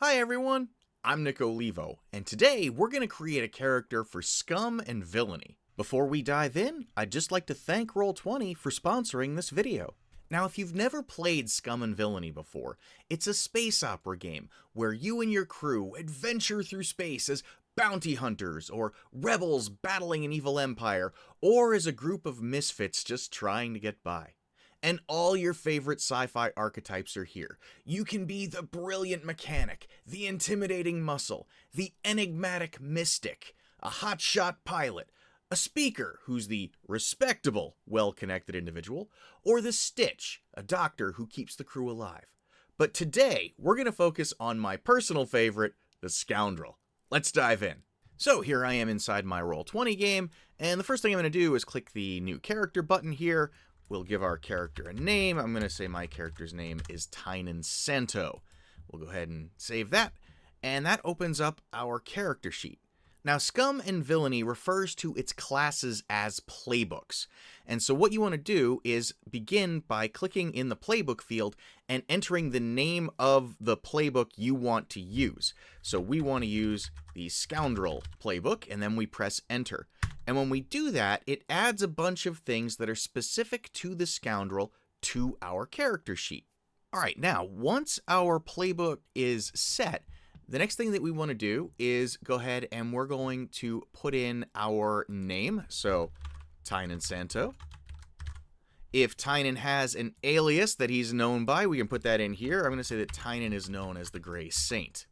Hi everyone, I'm Nick Olivo, and today we're going to create a character for Scum and Villainy. Before we dive in, I'd just like to thank Roll20 for sponsoring this video. Now, if you've never played Scum and Villainy before, it's a space opera game where you and your crew adventure through space as bounty hunters, or rebels battling an evil empire, or as a group of misfits just trying to get by. And all your favorite sci-fi archetypes are here. You can be the brilliant mechanic, the intimidating muscle, the enigmatic mystic, a hotshot pilot, a speaker who's the respectable, well-connected individual, or the Stitch, a doctor who keeps the crew alive. But today, we're going to focus on my personal favorite, the Scoundrel. Let's dive in. So here I am inside my Roll20 game, and the first thing I'm going to do is click the new character button here. We'll give our character a name. I'm going to say my character's name is Tynan Santo. We'll go ahead and save that, and that opens up our character sheet. Now, Scum and Villainy refers to its classes as playbooks. And so what you want to do is begin by clicking in the playbook field and entering the name of the playbook you want to use. So we want to use the Scoundrel playbook, and then we press enter. And when we do that, it adds a bunch of things that are specific to the Scoundrel to our character sheet. All right, now, once our playbook is set, the next thing that we want to do is go ahead and we're going to put in our name. So, Tynan Santo. If Tynan has an alias that he's known by, we can put that in here. I'm going to say that Tynan is known as the Gray Saint.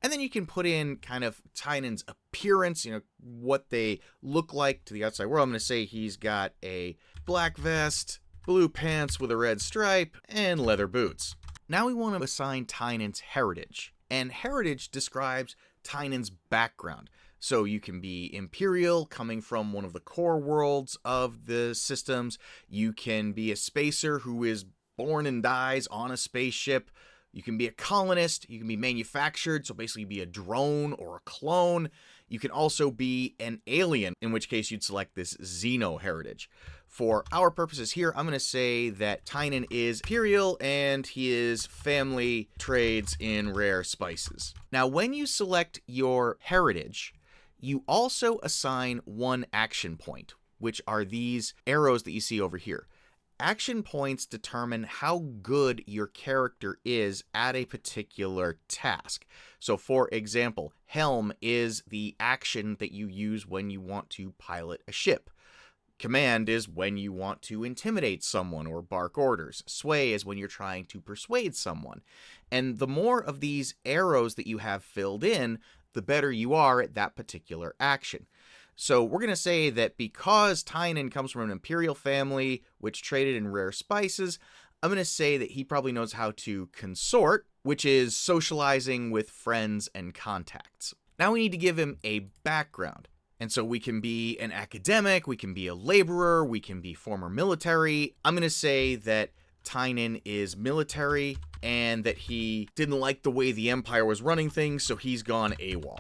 And then you can put in kind of Tynan's appearance, what they look like to the outside world. I'm going to say he's got a black vest, blue pants with a red stripe, and leather boots. Now we want to assign Tynan's heritage. And heritage describes Tynan's background. So you can be Imperial, coming from one of the core worlds of the systems. You can be a spacer who is born and dies on a spaceship. You can be a colonist. You can be manufactured, so basically be a drone or a clone. You can also be an alien, in which case you'd select this Xeno heritage. For our purposes here, I'm going to say that Tynan is Imperial and his family trades in rare spices. Now, when you select your heritage, you also assign one action point, which are these arrows that you see over here. Action points determine how good your character is at a particular task. So, for example, Helm is the action that you use when you want to pilot a ship. Command is when you want to intimidate someone or bark orders. Sway is when you're trying to persuade someone. And the more of these arrows that you have filled in, the better you are at that particular action. So we're going to say that because Tynan comes from an Imperial family which traded in rare spices, I'm going to say that he probably knows how to consort, which is socializing with friends and contacts. Now we need to give him a background. And so we can be an academic, we can be a laborer, we can be former military. I'm going to say that Tynan is military and that he didn't like the way the Empire was running things, so he's gone AWOL.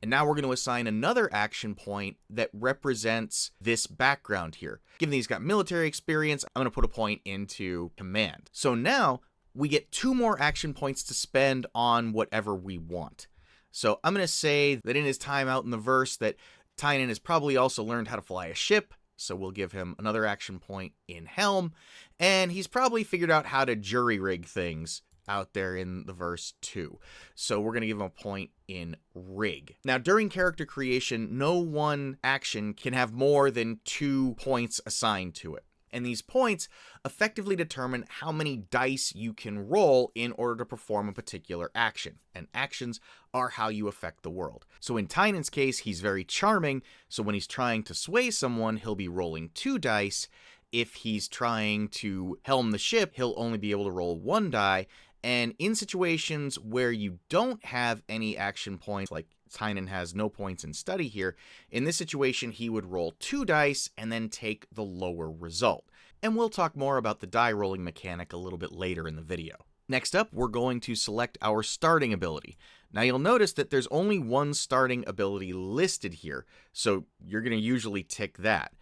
And now we're going to assign another action point that represents this background here. Given that he's got military experience, I'm going to put a point into command. So now we get 2 more action points to spend on whatever we want. So I'm going to say that in his time out in the verse that Tynan has probably also learned how to fly a ship. So we'll give him another action point in Helm. And he's probably figured out how to jury rig things out there in the verse too. So we're going to give him a point in rig. Now, during character creation, no one action can have more than 2 points assigned to it. And these points effectively determine how many dice you can roll in order to perform a particular action. And actions are how you affect the world. So in Tynan's case, he's very charming. So when he's trying to sway someone, he'll be rolling 2 dice. If he's trying to helm the ship, he'll only be able to roll 1 die. And in situations where you don't have any action points, like Tynan has no points in study here, in this situation he would roll 2 dice and then take the lower result. And we'll talk more about the die rolling mechanic a little bit later in the video. Next up, we're going to select our starting ability. Now you'll notice that there's only one starting ability listed here, so you're going to usually tick that.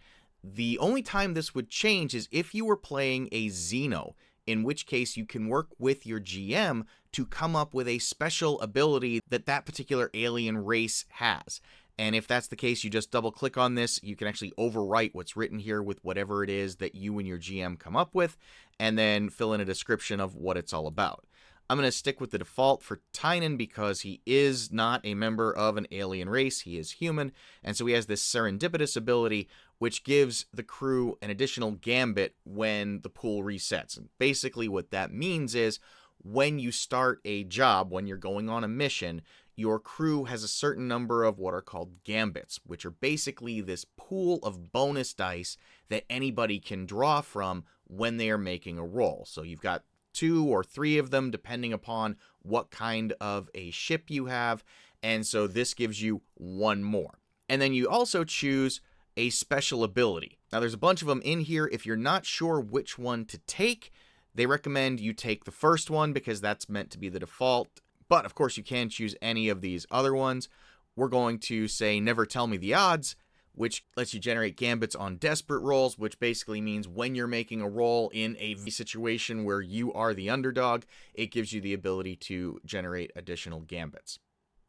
The only time this would change is if you were playing a Xeno. in which case you can work with your GM to come up with a special ability that that particular alien race has. And if that's the case, you just double click on this. You can actually overwrite what's written here with whatever it is that you and your GM come up with, and then fill in a description of what it's all about. I'm going to stick with the default for Tynan because he is not a member of an alien race. He is human, and so he has this serendipitous ability which gives the crew an additional gambit when the pool resets. And basically what that means is when you start a job, when you're going on a mission, your crew has a certain number of what are called gambits, which are basically this pool of bonus dice that anybody can draw from when they are making a roll. So you've got 2 or 3 of them depending upon what kind of a ship you have, and so this gives you 1 more. And then you also choose a special ability. Now there's a bunch of them in here. If you're not sure which one to take, they recommend you take the first one because that's meant to be the default, but of course you can choose any of these other ones. We're going to say Never Tell Me the Odds, which lets you generate gambits on desperate rolls, which basically means when you're making a roll in a situation where you are the underdog, it gives you the ability to generate additional gambits.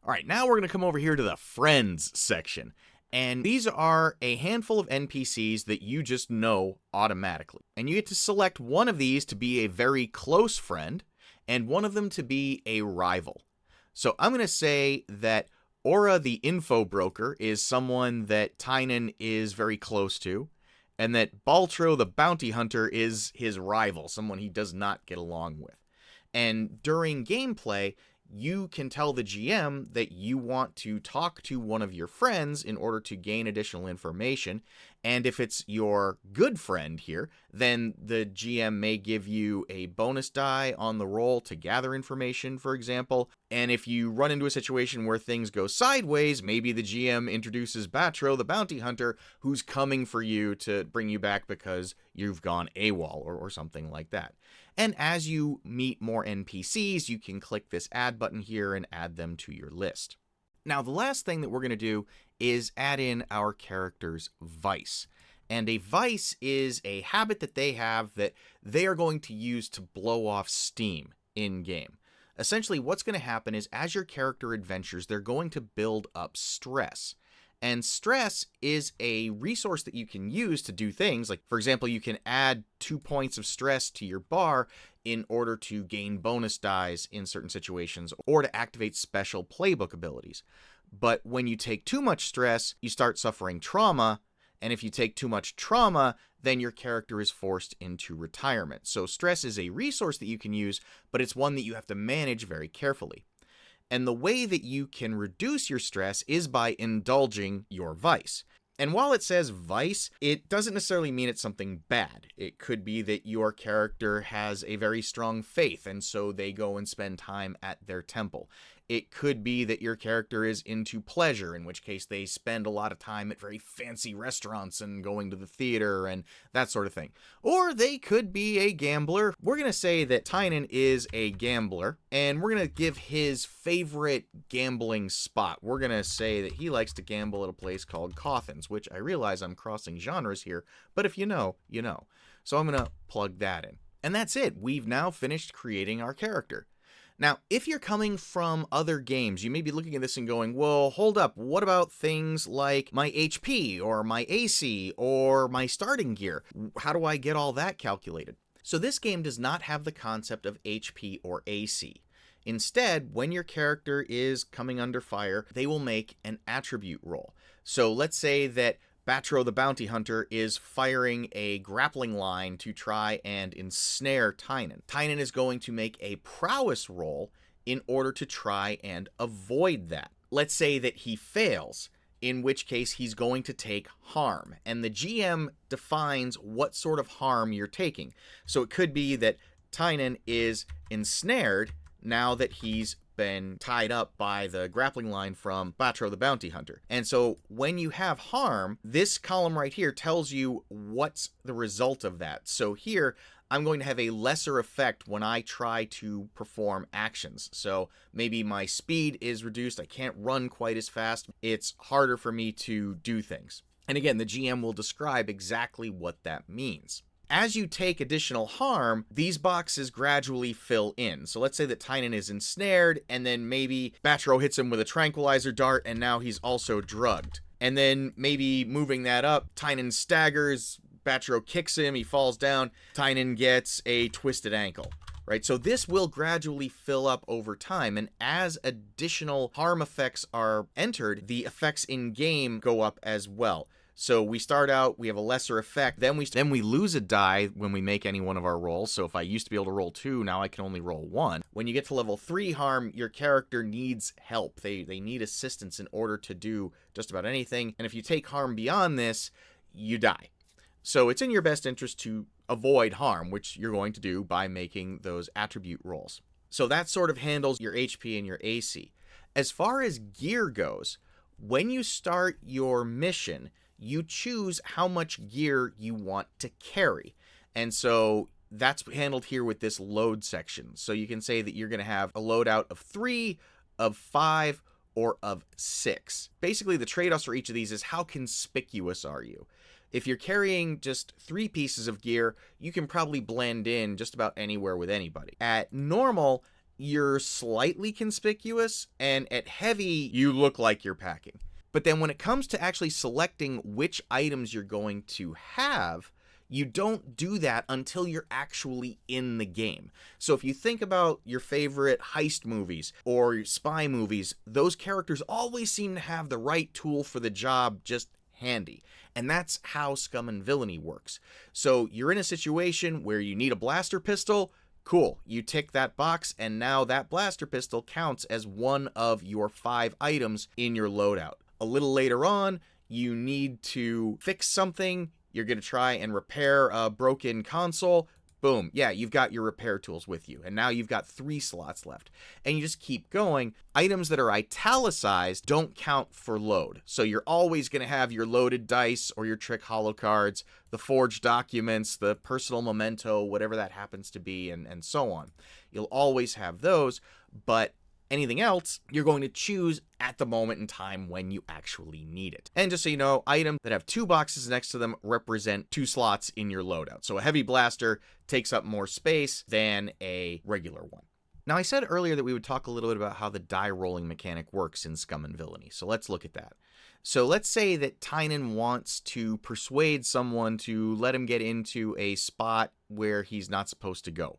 All right, now we're going to come over here to the Friends section. And these are a handful of NPCs that you just know automatically. And you get to select one of these to be a very close friend, and one of them to be a rival. So I'm going to say that Aura the Info Broker is someone that Tynan is very close to, and that Baltro the Bounty Hunter is his rival, someone he does not get along with. And during gameplay, you can tell the GM that you want to talk to one of your friends in order to gain additional information. And if it's your good friend here, then the GM may give you a bonus die on the roll to gather information, for example. And if you run into a situation where things go sideways, maybe the GM introduces Batro, the bounty hunter, who's coming for you to bring you back because you've gone AWOL or something like that. And as you meet more NPCs, you can click this add button here and add them to your list. Now, the last thing that we're going to do is add in our character's vice. And a vice is a habit that they have that they are going to use to blow off steam in-game. Essentially, what's going to happen is as your character adventures, they're going to build up stress. And stress is a resource that you can use to do things like, for example, you can add 2 points of stress to your bar in order to gain bonus dies in certain situations or to activate special playbook abilities. But when you take too much stress, you start suffering trauma. And if you take too much trauma, then your character is forced into retirement. So stress is a resource that you can use, but it's one that you have to manage very carefully. And the way that you can reduce your stress is by indulging your vice. And while it says vice, it doesn't necessarily mean it's something bad. It could be that your character has a very strong faith, and so they go and spend time at their temple. It could be that your character is into pleasure, in which case they spend a lot of time at very fancy restaurants and going to the theater and that sort of thing. Or they could be a gambler. We're going to say that Tynan is a gambler, and we're going to give his favorite gambling spot. We're going to say that he likes to gamble at a place called Cawthon's, which I realize I'm crossing genres here, but if you know, you know. So I'm going to plug that in. And that's it. We've now finished creating our character. Now, if you're coming from other games, you may be looking at this and going, well, hold up, what about things like my HP or my AC or my starting gear? How do I get all that calculated? So this game does not have the concept of HP or AC. Instead, when your character is coming under fire, they will make an attribute roll. So let's say that Batro the Bounty Hunter is firing a grappling line to try and ensnare Tynan. Tynan is going to make a prowess roll in order to try and avoid that. Let's say that he fails, in which case he's going to take harm. And the GM defines what sort of harm you're taking. So it could be that Tynan is ensnared now that he's been tied up by the grappling line from Batro the Bounty Hunter. And so when you have harm, this column right here tells you what's the result of that. So here, I'm going to have a lesser effect when I try to perform actions. So maybe my speed is reduced, I can't run quite as fast, it's harder for me to do things. And again, the GM will describe exactly what that means. As you take additional harm, these boxes gradually fill in. So let's say that Tynan is ensnared, and then maybe Batro hits him with a tranquilizer dart, and now he's also drugged. And then maybe moving that up, Tynan staggers, Batro kicks him, he falls down, Tynan gets a twisted ankle. Right, so this will gradually fill up over time, and as additional harm effects are entered, the effects in game go up as well. So we start out, we have a lesser effect, then we lose a die when we make any one of our rolls. So if I used to be able to roll 2, now I can only roll 1. When you get to level 3 harm, your character needs help. They need assistance in order to do just about anything, and if you take harm beyond this, you die. So it's in your best interest to avoid harm, which you're going to do by making those attribute rolls. So that sort of handles your HP and your AC. As far as gear goes, when you start your mission, you choose how much gear you want to carry. And so that's handled here with this load section. So you can say that you're going to have a loadout of 3, of 5, or of 6. Basically, the trade-offs for each of these is how conspicuous are you? If you're carrying just 3 pieces of gear, you can probably blend in just about anywhere with anybody. At normal, you're slightly conspicuous, and at heavy, you look like you're packing. But then when it comes to actually selecting which items you're going to have, you don't do that until you're actually in the game. So if you think about your favorite heist movies or spy movies, those characters always seem to have the right tool for the job just handy. And that's how Scum and Villainy works. So you're in a situation where you need a blaster pistol. Cool, you tick that box, and now that blaster pistol counts as one of your 5 items in your loadout. A little later on, you need to fix something. You're going to try and repair a broken console. Boom, yeah, you've got your repair tools with you, and now you've got 3 slots left. And you just keep going. Items that are italicized don't count for load. So you're always going to have your loaded dice or your trick holo cards, the forged documents, the personal memento, whatever that happens to be, and so on. You'll always have those, but anything else, you're going to choose at the moment in time when you actually need it. And just so you know, items that have 2 boxes next to them represent 2 slots in your loadout. So a heavy blaster takes up more space than a regular one. Now, I said earlier that we would talk a little bit about how the die rolling mechanic works in Scum and Villainy. So let's look at that. So let's say that Tynan wants to persuade someone to let him get into a spot where he's not supposed to go.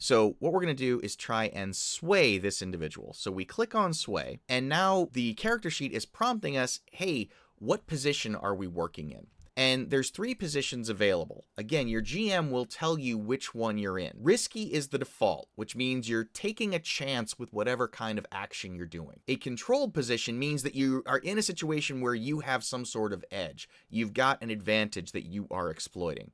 So what we're going to do is try and sway this individual. So we click on sway, and now the character sheet is prompting us, hey, what position are we working in? And there's 3 positions available. Again, your GM will tell you which one you're in. Risky is the default, which means you're taking a chance with whatever kind of action you're doing. A controlled position means that you are in a situation where you have some sort of edge. You've got an advantage that you are exploiting.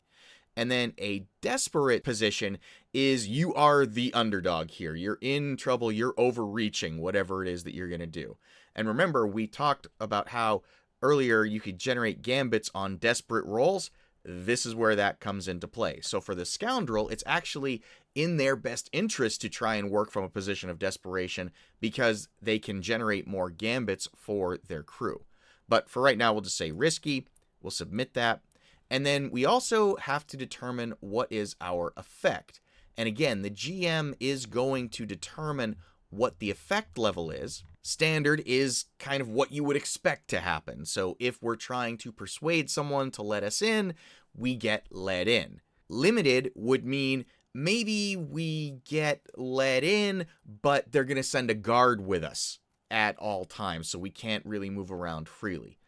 And then a desperate position is you are the underdog here. You're in trouble. You're overreaching, whatever it is that you're going to do. And remember, we talked about how earlier you could generate gambits on desperate rolls. This is where that comes into play. So for the scoundrel, it's actually in their best interest to try and work from a position of desperation because they can generate more gambits for their crew. But for right now, we'll just say risky. We'll submit that. And then we also have to determine what is our effect. And again, the GM is going to determine what the effect level is. Standard is kind of what you would expect to happen. So if we're trying to persuade someone to let us in, we get let in. Limited would mean maybe we get let in, but they're going to send a guard with us at all times, so we can't really move around freely.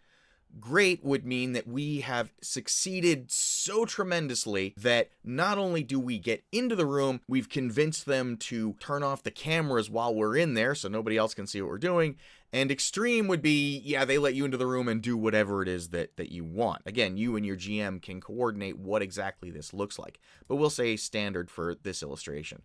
Great would mean that we have succeeded so tremendously that not only do we get into the room, we've convinced them to turn off the cameras while we're in there so nobody else can see what we're doing. And extreme would be, yeah, they let you into the room and do whatever it is that you want. Again, you and your GM can coordinate what exactly this looks like, but we'll say standard for this illustration.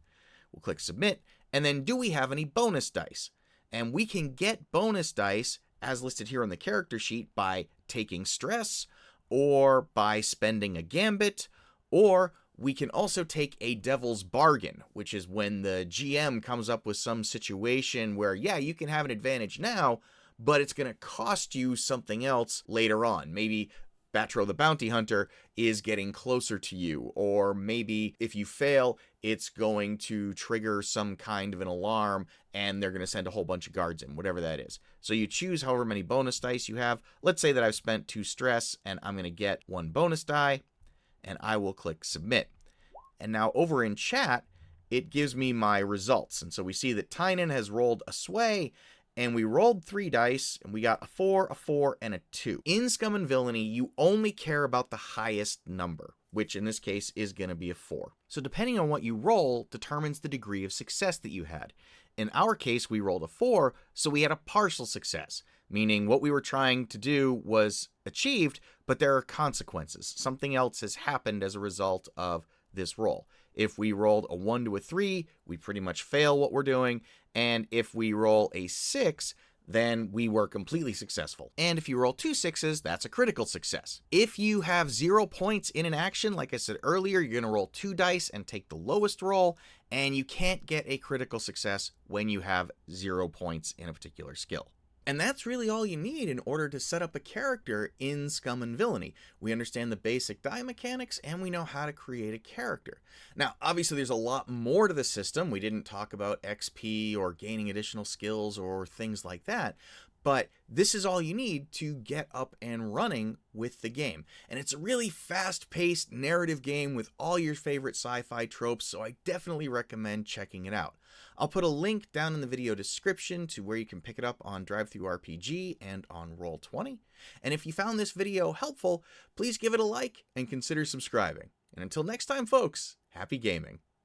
We'll click submit, and then do we have any bonus dice? And we can get bonus dice as listed here on the character sheet by taking stress, or by spending a gambit, or we can also take a devil's bargain, which is when the GM comes up with some situation where, yeah, you can have an advantage now, but it's going to cost you something else later on. Maybe Batro the Bounty Hunter is getting closer to you, or maybe if you fail, it's going to trigger some kind of an alarm and they're going to send a whole bunch of guards in, whatever that is. So you choose however many bonus dice you have. Let's say that I've spent 2 stress and I'm going to get 1 bonus die, and I will click submit. And now over in chat, it gives me my results. And so we see that Tynan has rolled a sway, and we rolled 3 dice, and we got a 4, a 4, and a 2. In Scum and Villainy, you only care about the highest number, which in this case is going to be a 4. So depending on what you roll determines the degree of success that you had. In our case, we rolled a 4, so we had a partial success, meaning what we were trying to do was achieved, but there are consequences. Something else has happened as a result of this roll. If we rolled a 1 to a 3, we pretty much fail what we're doing, and if we roll a 6, then we were completely successful. And if you roll 2 6s, that's a critical success. If you have 0 points in an action, like I said earlier, you're going to roll 2 dice and take the lowest roll, and you can't get a critical success when you have 0 points in a particular skill. And that's really all you need in order to set up a character in Scum and Villainy. We understand the basic die mechanics, and we know how to create a character. Now, obviously there's a lot more to the system. We didn't talk about XP or gaining additional skills or things like that, but this is all you need to get up and running with the game. And it's a really fast-paced narrative game with all your favorite sci-fi tropes, so I definitely recommend checking it out. I'll put a link down in the video description to where you can pick it up on DriveThruRPG and on Roll20. And if you found this video helpful, please give it a like and consider subscribing. And until next time, folks, happy gaming.